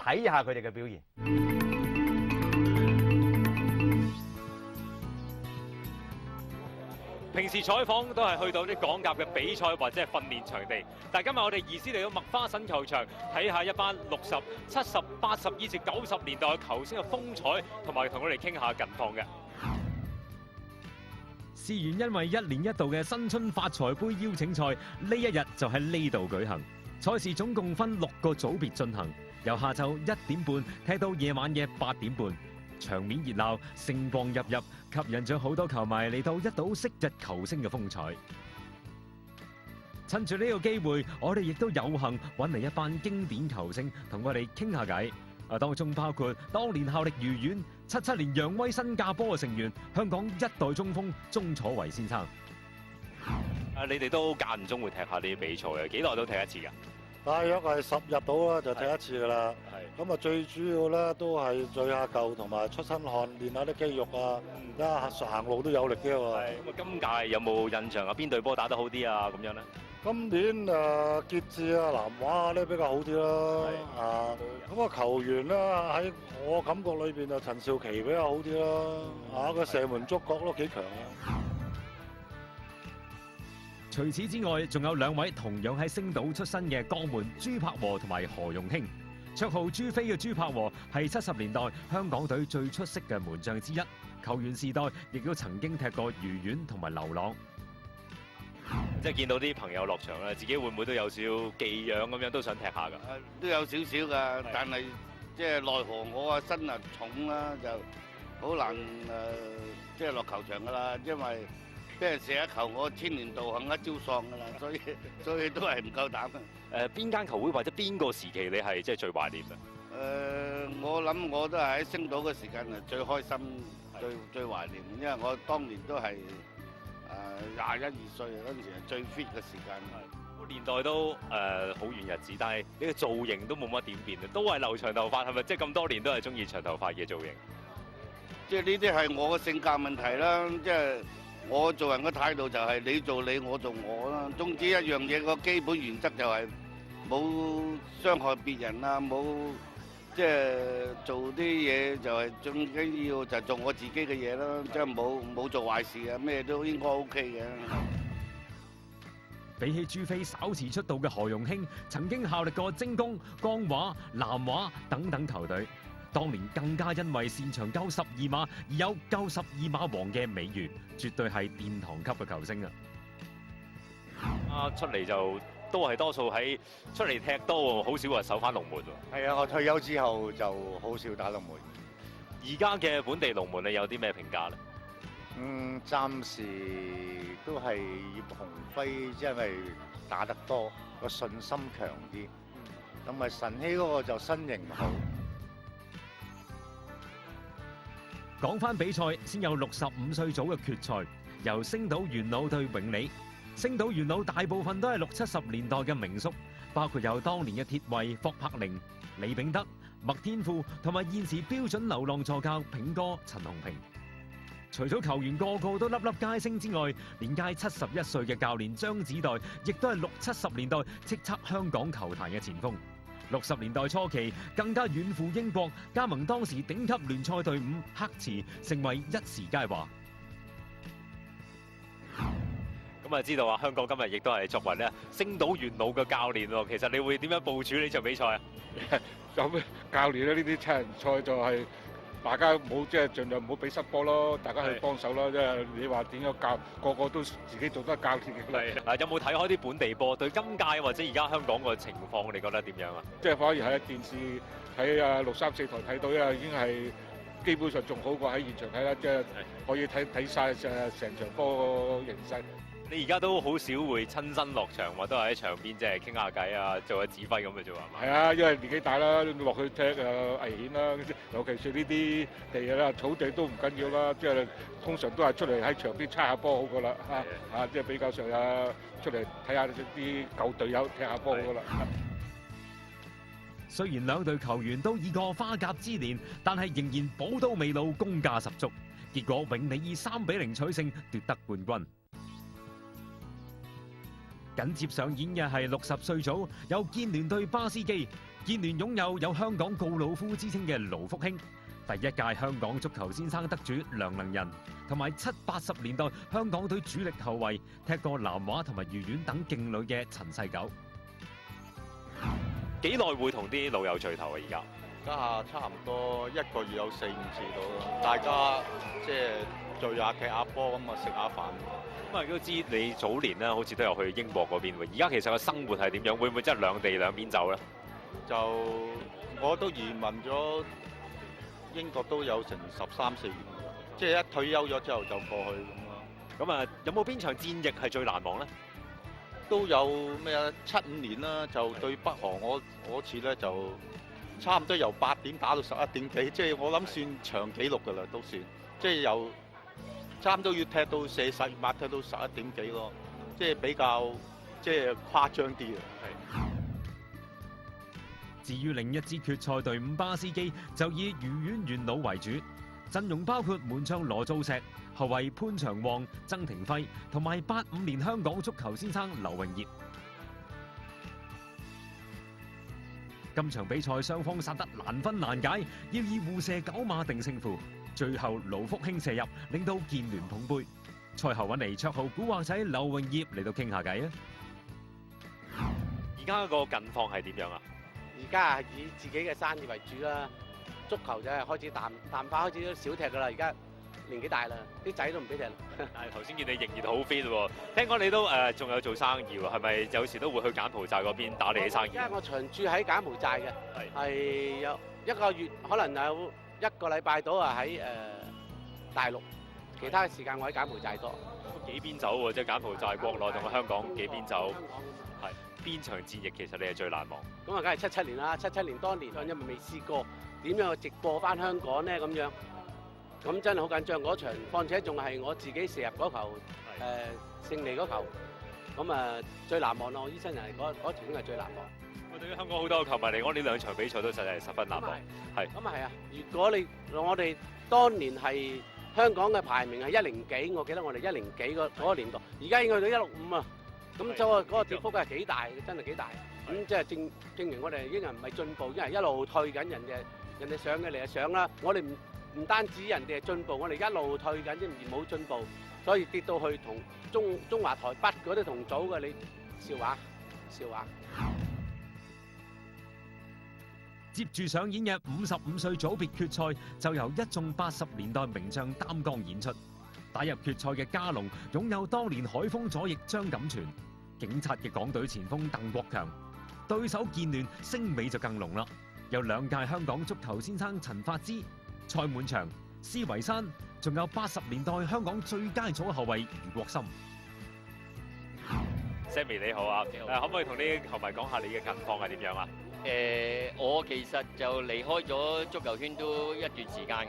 睇下佢哋嘅表現。平時採訪都係去到啲港甲嘅比賽或者係訓練場地，但係今日我哋移師嚟到麥花臣球場，睇下一班60、70、80以至90年代嘅球星嘅風采，同埋同佢哋傾下近況嘅。事緣因為一年一度嘅新春發財杯邀請賽，呢一日就喺呢度舉行。賽事總共分6個組別進行，由下晝1點半踢到夜晚嘅8點半。場面熱鬧，星光熠熠，吸引咗好多球迷嚟到一睹昔日球星嘅風采。趁住呢個機會，我哋亦都有幸揾嚟一班經典球星同我哋傾下偈。當中包括當年效力愉園、77年揚威新加坡嘅成員，香港一代中鋒鐘楚維先生。你哋都間唔中會踢下呢啲比賽嘅，幾耐都踢一次㗎？大約係10日到啦，就踢一次噶啦。咁啊，最主要咧都係聚下舊同埋出身汗，練下啲肌肉啊，行路都有力啲喎。咁啊，今屆有冇印象啊？邊隊波打得好啲啊？咁樣咧？今年傑志啊、南華咧比較好啲啦。咁啊，球員咧喺我感覺裏邊就陳少琪比較好啲啦。個射門觸覺都幾強啊！除此之外，仲有2位同樣喺星島出身嘅江門朱柏和同埋何容興。綽號朱飛嘅朱柏和係70年代香港隊最出色嘅門將之一，球員時代亦都曾經踢過愉園同埋流浪。即係見到啲朋友落場咧，自己會唔會都有少少寄養咁樣，都想踢下㗎？都有少少㗎，但係即係奈何我個身啊重啦，就好難即係落球場㗎啦，因為俾人射一球，我千年道行一朝喪㗎啦，所以都係唔夠膽。邊間球會或者邊個時期你係即係最懷念啊？我諗我都係喺星島嘅時間係最開心、最懷念，因為我當年都係21、22歲嗰陣時係最 fit 嘅時間。個年代都好遠日子，但係你嘅造型都冇乜點變，都係留長頭髮，係咪？即係咁多年都係中意長頭髮嘅造型。即係呢啲係我嘅性格問題啦，即係。我做人嘅態度就係你做你，我做我啦。總之一樣嘢個基本原則就係冇傷害別人啦，冇即係做啲嘢就係最緊要就做我自己嘅嘢啦，即係冇做壞事啊，咩都應該 OK 嘅。比起朱飛稍遲出道嘅何容興，曾經效力過精工、江華、南華等等球隊。當年更加因為擅長救12碼而有救12碼王嘅美譽，絕對係殿堂級嘅球星啊！出嚟就都係多數喺出嚟踢多，好少話守翻龍門喎。係啊，我退休之後就好少打龍門。而家嘅本地龍門你有啲咩評價咧？暫時都係葉鴻輝，因為打得多，個信心強啲。咁咪晨曦嗰個就身形好。講翻比賽，先有65歲組嘅決賽，由星島元老對永利。星島元老大部分都係60、70年代嘅名宿，包括有當年嘅鐵衛霍柏寧、李炳德、麥天富同埋現時標準流浪助教炳哥陳鴻平。除咗球員個個都粒粒皆星之外，年屆71歲嘅教練張子岱亦都係60、70年代叱咤香港球壇嘅前鋒。60年代初期更加遠赴英國，加盟當時頂級聯賽隊伍黑池，成為一時佳話。咁啊，知道啊，香港今日亦都係作為咧星島元老嘅教練喎。其實你會點樣部署呢場比賽啊？有咩教練咧？呢啲七人賽就係大家唔好即係盡量唔好俾失波咯，大家去幫手啦。即係你話點樣教，個個都自己做得教練嘅。嗱，有冇睇開啲本地波？對今屆或者而家香港個情況，你覺得點樣啊？即係反而喺電視喺634台睇到啊，已經係基本上仲好過喺現場睇啦，即係可以睇晒成場波個形勢。你而家都好少會親身落場，或都係喺場邊即係傾下偈啊，做下指揮咁嘅啫，係嘛？係啊，因為年紀大啦，落去踢危險啦，尤其是呢啲地啦，草地都唔緊要啦，即係通常都係出嚟喺場邊猜下波好過啦，即係比較上出嚟睇下啲舊隊友踢下波好過啦。雖然兩隊球員都已過花甲之年，但係仍然寶刀未老，功架十足。結果永利以3-0取勝，奪得冠軍。緊接上演嘅係60歲組，有建聯對巴斯基。建聯擁有香港告老夫之稱嘅盧福興，第一屆香港足球先生得主梁能仁，同埋70、80年代香港隊主力後衞踢過南華同埋愉園等勁旅嘅陳世九。幾耐會同啲老友聚頭啊？而家家下差唔多1個月有4、5次到咯，大家即係聚下踢下波咁啊，食下飯。咁啊，都知你早年咧，好似都有去英國嗰邊喎。而家其實個生活係點樣？會唔會真係兩地兩邊走咧？就我都移民咗英國都有成13、14年啦，即係一退休咗之後就過去咁咯。咁啊，有冇邊場戰役係最難忘咧？都有咩啊？75年啦，就對北韓嗰次咧就差唔多由8點打到11點幾，即係我諗算長紀錄㗎啦，都算。即係由差唔多要踢到射實碼踢到11點幾咯，即係比較即係誇張啲啊。至於另一支決賽隊伍巴斯基就以愉園元老為主，陣容包括門將羅造石、後衞潘長旺、曾庭輝同埋85年香港足球先生劉榮業。今場比賽雙方殺得難分難解，要以互射9碼定勝負。最後盧福興射入，令到建聯捧杯。賽後揾嚟綽號古惑仔劉榮業嚟到傾下偈啊！而家個近況係點樣啊？而家係以自己嘅生意為主啦，足球就係開始淡化，開始都少踢噶啦。而家年紀大啦，啲仔都唔俾踢啦。但係頭先見你仍然好 fit 喎，聽講你都仲有做生意喎，係咪有時都會去柬埔寨嗰邊打理啲生意？因為我長住喺柬埔寨嘅，係有1個月可能有1個禮拜到啊喺大陸，其他嘅時間我喺柬埔寨多。都幾邊走喎，即係柬埔寨、國內同埋香港幾邊走？係邊場戰役其實你係最難忘？咁啊，梗係77年啦，77年當年因為未試過點樣去直播翻香港咧咁樣，咁真係好緊張嗰場，況且仲係我自己射入嗰球勝利嗰球，咁啊最難忘咯！我醫生人嚟嗰條係最難忘。咁對於香港好多球迷嚟講，呢兩場比賽都實係十分難忘。係咁啊係啊！如果我哋當年係香港嘅排名係100幾，我記得我哋100幾嗰個年代，而家已經去到165啊！咁嗰個跌幅係幾大，真係幾大。咁即係證明我哋英人唔係進步，因為一路退緊，人哋上嘅嚟就上啦。我哋唔單止人哋係進步，我哋一路退緊，而冇進步，所以跌到去同中華台北嗰啲同組嘅，你笑話。接住上演嘅55歲組別決賽，就由一眾80年代名將擔綱演出。打入決賽嘅嘉龍擁有當年海豐左翼張錦全、警察嘅港隊前鋒鄧國強，對手建聯聲尾就更濃啦。有2屆香港足球先生陳發之、蔡滿祥、施維山，仲有80年代香港最佳左後衞余國森。Sammy 你好啊，可唔可以同啲球迷講下你嘅近況係點樣啊？我其實就離開咗足球圈都一段時間嘅，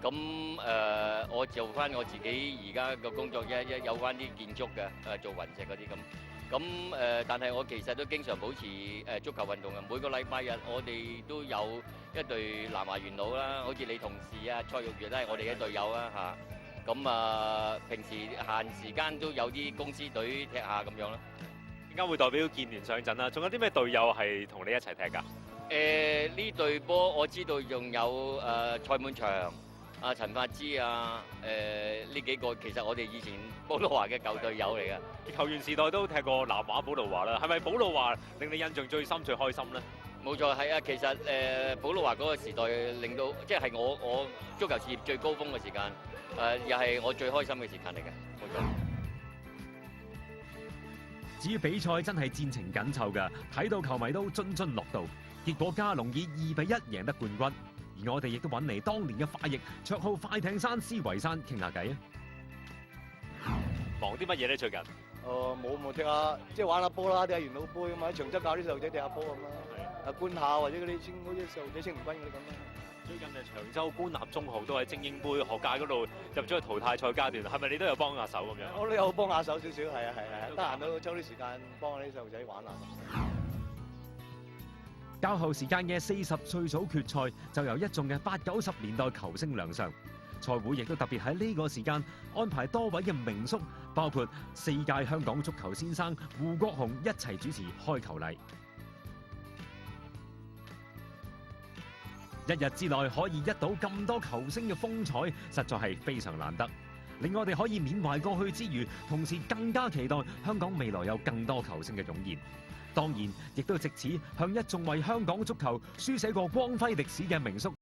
咁我做翻我自己而家嘅工作有關啲建築嘅，做雲石嗰啲咁，但係我其實都經常保持足球運動嘅，每個禮拜日我哋都有一隊南華元老啦，好似你同事啊蔡玉月都係我哋嘅隊友啦嚇，咁平時閒時間都有啲公司隊踢下咁樣啦。點解會代表建聯上陣啦？仲有啲咩隊友係同你一齊踢㗎？呢隊波我知道仲有蔡滿祥、陳發之呢幾個其實我哋以前寶路華嘅舊隊友嚟嘅。球員時代都踢過南華、寶路華啦，係咪寶路華令你印象最深、最開心咧？冇錯，係啊，其實寶路華嗰個時代令到即係我足球事業最高峰嘅時間，又係我最開心嘅時間嚟嘅，冇錯。至於比賽真係戰情緊湊㗎，睇到球迷都津津樂道。結果嘉龍以2-1贏得冠軍，而我哋亦都揾嚟當年嘅快翼綽號快艇山施維山傾下偈啊！忙啲乜嘢咧最近？冇踢下，即係玩下波啦，踢下元老杯咁嘛，喺長洲教啲細路仔踢下波咁啦，官校或者嗰啲細路仔青年軍嗰啲咁啦。最近長洲官立中學都喺精英杯學界嗰度入咗去淘汰賽階段，係咪你都有幫下手咁樣？我都有幫下手少少，係啊，得閒都抽啲時間幫下啲細路仔玩下。較後時間嘅40歲組決賽就由一眾嘅80、90年代球星亮相。賽會亦都特別喺呢個時間安排多位嘅名宿，包括4屆香港足球先生胡國雄一齊主持開球禮。一日之內可以一睹咁多球星嘅風采，實在係非常難得，令我哋可以緬懷過去之餘，同時更加期待香港未來有更多球星嘅湧現。當然，亦都藉此向一眾為香港足球書寫過光輝歷史嘅名宿